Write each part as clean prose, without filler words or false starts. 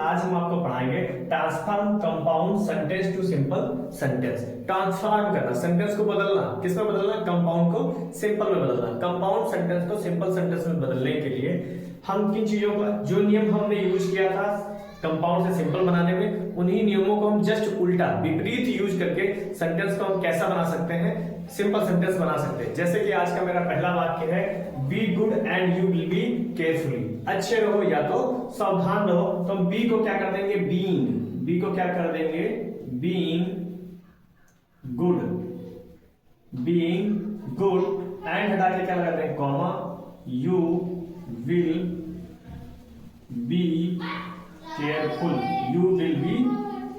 आज हम आपको पढ़ाएंगे transform compound sentence to simple sentence. Transform करना, सेंटेंस को बदलना, किसमें बदलना? कंपाउंड को सिंपल में बदलना। कंपाउंड सेंटेंस को सिंपल सेंटेंस में बदलने के लिए हम किन चीजों का, जो नियम हमने यूज किया था कंपाउंड से सिंपल बनाने में, उन्हीं नियमों को हम जस्ट उल्टा विपरीत यूज करके सेंटेंस को हम कैसा बना सकते हैं? सिंपल सेंटेंस बना सकते हैं। जैसे कि आज का मेरा पहला वाक्य है, B good and you will be carefully. अच्छे रहो या तो सावधान रहो। तो हम बी को क्या कर देंगे? बीइंग। बी को क्या कर देंगे? Being good. Being good and हटा के क्या लगा देंगे? Comma, you will be careful. You will be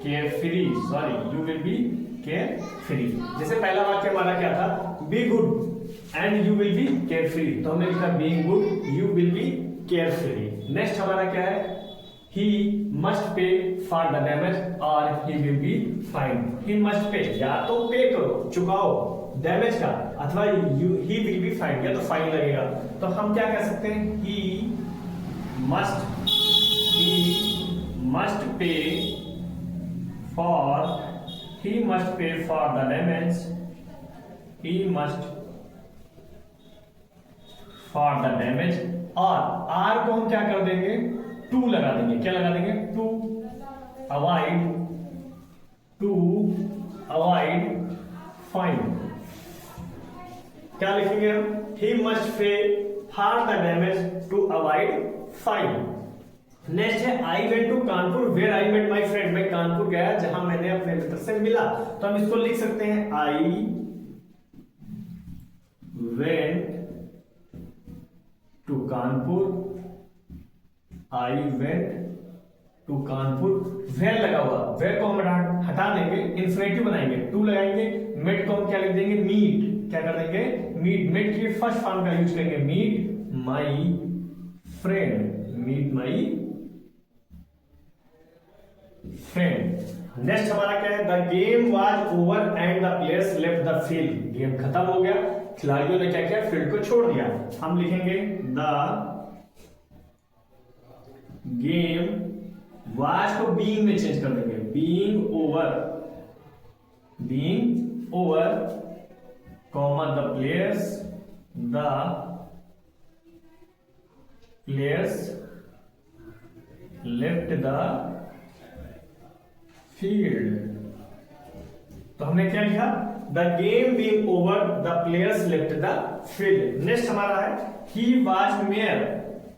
carefree, sorry you will be carefree. जैसे पहला वाक्य हमारा क्या था? Be good and you will be carefree. तो हमने लिखा being good, you will be carefree. Next हमारा क्या है? He must pay for the damage और he will be fine. He must pay, या तो पे करो, चुकाओ डैमेज का, अथवा ही विल बी फाइन, या तो फाइन लगेगा। तो हम क्या कह सकते हैं? ही must pay for the damage. He must for the damage। और R को हम क्या कर देंगे? टू लगा देंगे। क्या लगा देंगे? To avoid fine. क्या लिखेंगे हम? He must pay for the damage to avoid fine। Next है I went to Kanpur where I met my friend. मैं कानपुर गया जहां मैंने अपने मित्र से मिला। तो हम इसको लिख सकते हैं, I went to Kanpur. I went to Kanpur. Where लगा हुआ, वेयर को हम हटा देंगे, इन्फिनेटिव बनाएंगे, टू लगाएंगे। मेट को हम क्या लिख देंगे? मीट। क्या कर देंगे? मीट। मेट की फर्स्ट फॉर्म का यूज करेंगे, meet my friend. Meet my friend. Next हमारा क्या है? The game was over and the players left the field. Game खत्म हो गया, खिलाड़ियों ने क्या किया? फील्ड को छोड़ दिया। हम लिखेंगे द गेम वाज को बीइंग में चेंज कर देंगे, being over comma the players left the field. तो हमने क्या लिखा? The game being over the players left the field. Next हमारा है, he was mere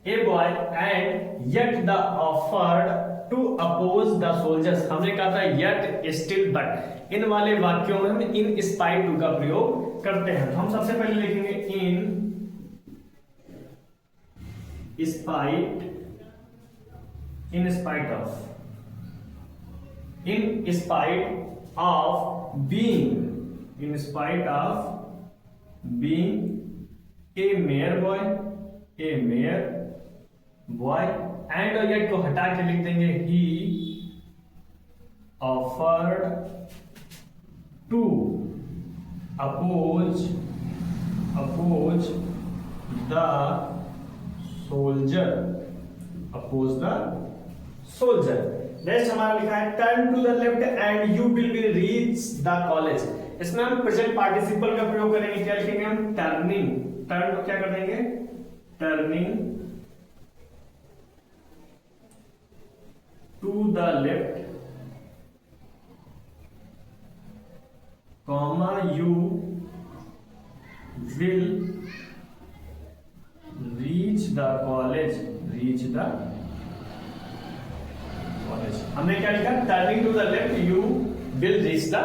a boy and yet the offered to oppose the soldiers. हमने कहा था yet, still, but. इन वाले वाक्यों में हम इन स्पाइट टू का प्रयोग करते हैं। तो हम सबसे पहले लिखेंगे in spite of being a mere boy and yet को हटा के लिख देंगे he offered to oppose the soldier। Next हमारा लिखा है, turn to the left and you will be reach the college. इसमें हम प्रेजेंट पार्टिसिपल का प्रयोग करेंगे। क्या लिखेंगे हम? टर्निंग। टर्न को क्या कर देंगे? Turning to the left comma you will reach the college. हमने क्या लिखा? Turning to the left you will reach the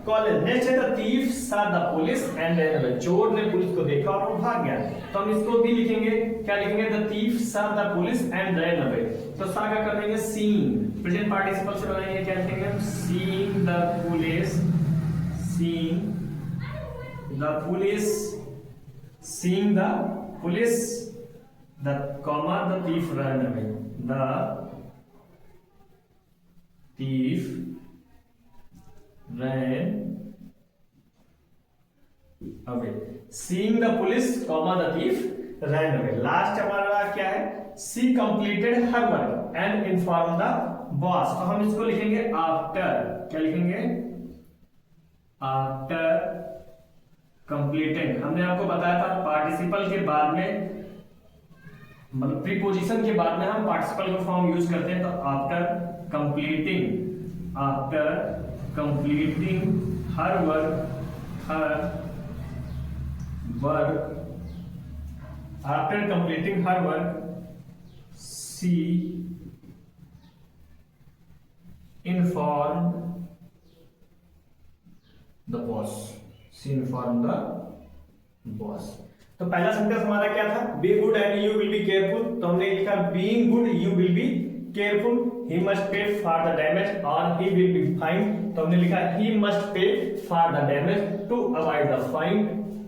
college. Next है, the thief saw the police and ran away। चोर ने पुलिस को देखा और वो भाग गया। तो हम इसको भी लिखेंगे, क्या लिखेंगे? The thief saw the police and ran away। तो सा का कर देंगे seeing। प्रेजेंट पार्टिसिपल से बनाएंगे, क्या लिखेंगे हम? seeing the police the comma the thief ran away। the thief ran away। Seeing the police, comma the thief ran away। Last हमारा क्या है? She completed her work and inform the boss. तो हम इसको लिखेंगे आफ्टर, क्या लिखेंगे, after completing. हमने आपको बताया था पार्टिसिपल के बाद में, मतलब प्रीपोजिशन के बाद में हम पार्टिसिपल का फॉर्म यूज करते हैं। तो after completing, after completing her work, after completing her work she inform the boss, she inform the boss. तो पहला सेंटेंस हमारा क्या था, be good and you will be careful. तो हमने लिखा being good you will be careful, he must pay for the damage और he will be fine. तो हमने लिखा he must pay for the damage to avoid the fine.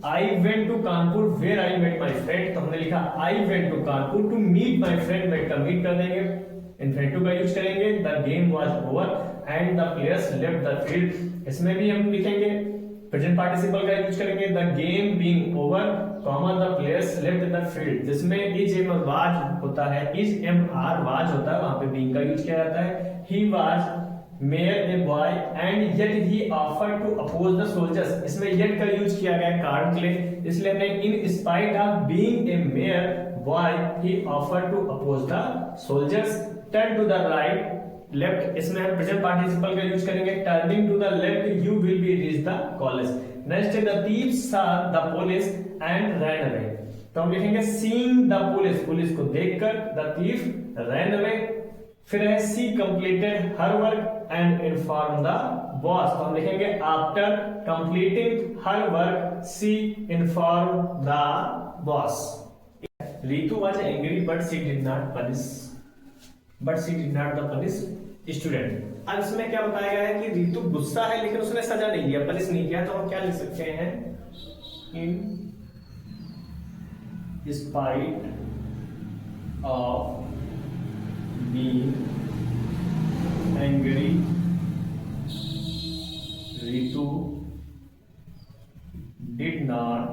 I went to Kanpur where I met my friend. तो हमने लिखा I went to Kanpur to meet my friend, met का meet कर देंगे, infinitive का यूज करेंगे। The game was over and the players left the field. इसमें भी हम लिखेंगे प्रेजेंट पार्टिसिपल का यूज करेंगे, the game being over comma the players left the field. जिसमें इज एम वाज होता है, इज एम आर वाज होता है, वहां पे बीइंग का यूज किया जाता है। He was mere a boy and yet he offered to oppose the soldiers. इसमें येट का यूज किया गया कारण के लिए, इसलिए हमने in spite of being a mere boy he offered to oppose the soldiers. Turn to the right left, इसमें हम प्रेजेंट पार्टिसिपल का यूज करेंगे, turning to the left you will be reach the college. Next the thief saw the police and ran away. तो हम लिखेंगे seeing the police, police को देखकर, the thief rain away. फिर है she completed her work and inform the boss. तो हम लिखेंगे after completing her work she inform the boss. Ritu was angry but she did not punish the punish student। अब इसमें क्या बताया गया है कि रितु गुस्सा है लेकिन उसने सजा नहीं दिया, पनिश नहीं किया। तो हम क्या लिख सकते हैं, इन spite of being angry Ritu did not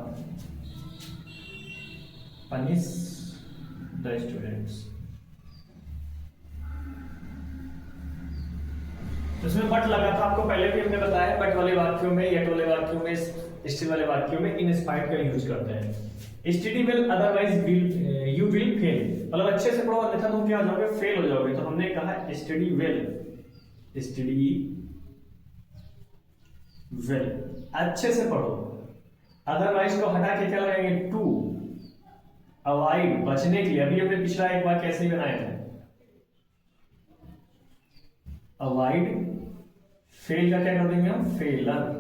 punish the students. तो इसमें बट लगा था, आपको पहले भी हमने बताया, बट वाले वाक्यों में, येट वाले वाक्यों में, स्टिल वाले वाक्यों में इन स्पाइट का यूज करते हैं। Study well otherwise you will fail, मतलब अच्छे से पढ़ो अन्यथा तुम क्या हो जाओगे, फेल हो जाओगे। तो हमने कहा स्टडी वेल, अच्छे से पढ़ो। अदरवाइज को हटा के क्या लगाएंगे, टू अवॉइड, बचने के लिए। अभी हमने पिछला एक बार कैसे ही बनाया था, अवॉइड, फेल का क्या कर देंगे हम, फेलर।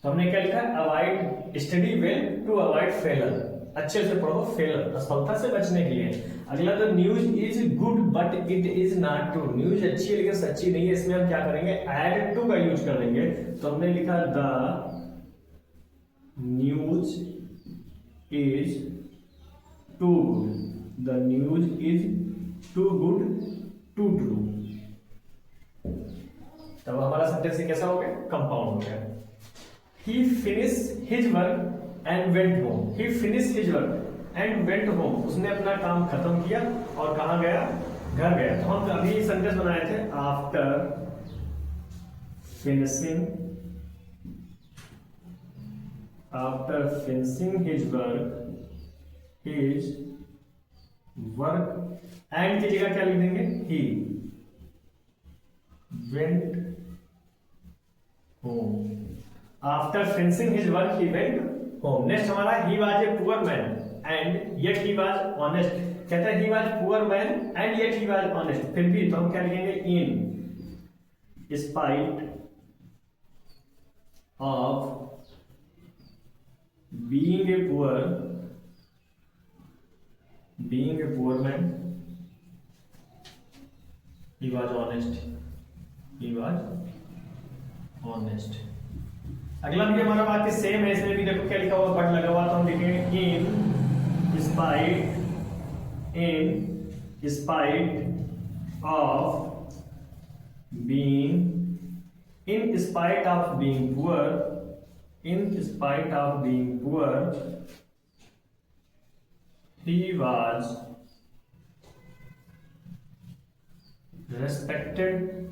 तो हमने क्या लिखा, avoid study well to avoid failure, अच्छे से पढ़ो, फेलर असफलता से बचने के लिए। अगला तो news is good but it is not true, news अच्छी है लेकिन सच्ची नहीं है। इसमें हम क्या करेंगे, एड टू का यूज कर देंगे। तो हमने लिखा the news is too good, the news is too good to true. तब हमारा सेंटेंस कैसा हो गया, कंपाउंड हो गया। He finished his work and went home. He finished his work and went home. उसने अपना काम खत्म किया और कहाँ गया, घर गया। तो हम अभी सेंटेंस बनाए थे, after finishing his work and की जगह क्या लिख देंगे, he went home. After finishing his work, he went home. Next हमारा he was a poor man and yet he was honest। कहते हैं he was poor man and yet he was honest। फिर भी तो हम क्या लिखेंगे, in spite of being a poor man, he was honest। अगला भी हमारा वाक्य सेम है, इसमें भी देखो क्या लिखा हुआ, बट लगा हुआ। तो हम लिखेंगे इन spite of being poor he was respected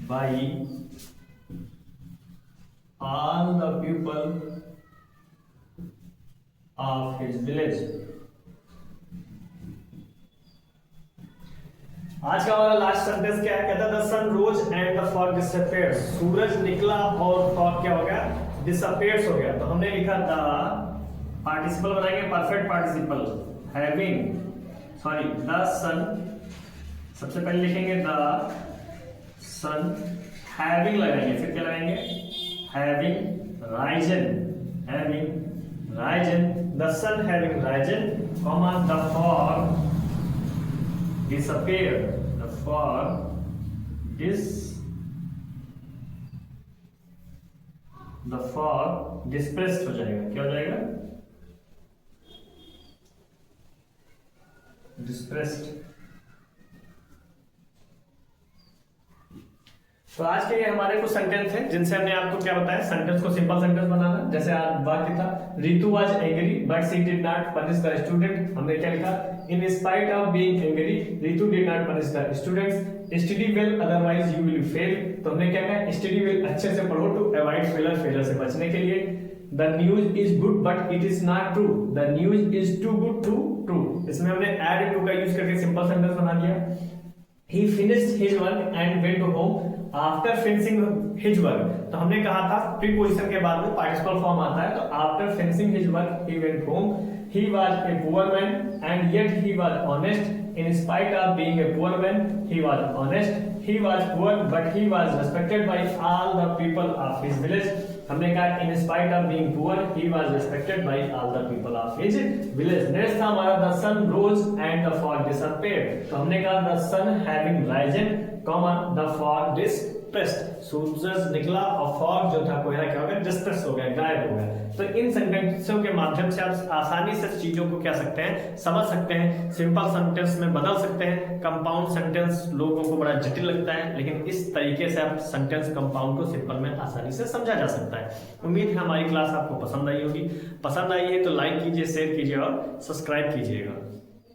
by all the people of his village। आज का हमारा लास्ट सेंटेंस क्या है? कहता है the sun rose and the fog disappeared. सूरज निकला और फॉग क्या हो गया? डिसअपियर्स हो गया। तो हमने लिखा द पार्टिसिपल बनाएंगे perfect participle having, sorry the sun, सबसे पहले लिखेंगे द सन, हैविंग लगाएंगे, फिर क्या लगाएंगे? Having risen, having risen, the sun having risen, comma the fog disappear, the fog the fog dispersed हो जाएगा। क्या हो जाएगा? dispersed। तो आज के ये हमारे कुछ सेंटेंस हैं जिनसे हमने आपको क्या बताया, सेंटेंस को सिंपल सेंटेंस बनाना। जैसे आज वाक्य था Ritu was angry but she did not punish the student. हमने क्या लिखा? इन spite of being angry Ritu did not punish the students. Study well otherwise you will fail. तो हमने क्या कहा? स्टडी वेल, अच्छे से पढ़ो टू अवॉइड फेलर, फेलर से बचने के लिए। The news is good but it is not true. The news is too good to true. इसमें हमने एड टू का यूज करके सिंपल सेंटेंस बना दिया। He finished his work and went home after finishing his work। तो हमने कहा था प्रीपोजिशन के बाद में पार्टिसिपल फॉर्म आता है। तो after finishing his work he went home। He was a poor man and yet he was honest। In spite of being a poor man he was honest। He was poor but he was respected by all the people of his village। हमने कहा in spite of being poor he was respected by all the people of his village। Next था हमारा the sun rose and the fog disappeared। तो हमने कहा the sun having risen, the fog dispersed। सूरज निकला और fog जो था कोहरा क्या हो गया? डिस्पर्स हो गया, गायब हो गया। तो इन सेंटेंसों के माध्यम से आप आसानी से चीजों को क्या सकते हैं? समझ सकते हैं, सिंपल सेंटेंस में बदल सकते हैं। कंपाउंड सेंटेंस लोगों को बड़ा जटिल लगता है, लेकिन इस तरीके से आप सेंटेंस कंपाउंड को सिंपल में आसानी से समझा जा सकता है। उम्मीद है हमारी क्लास आपको पसंद आई होगी। पसंद आई है तो लाइक कीजिए, शेयर कीजिए और सब्सक्राइब कीजिएगा।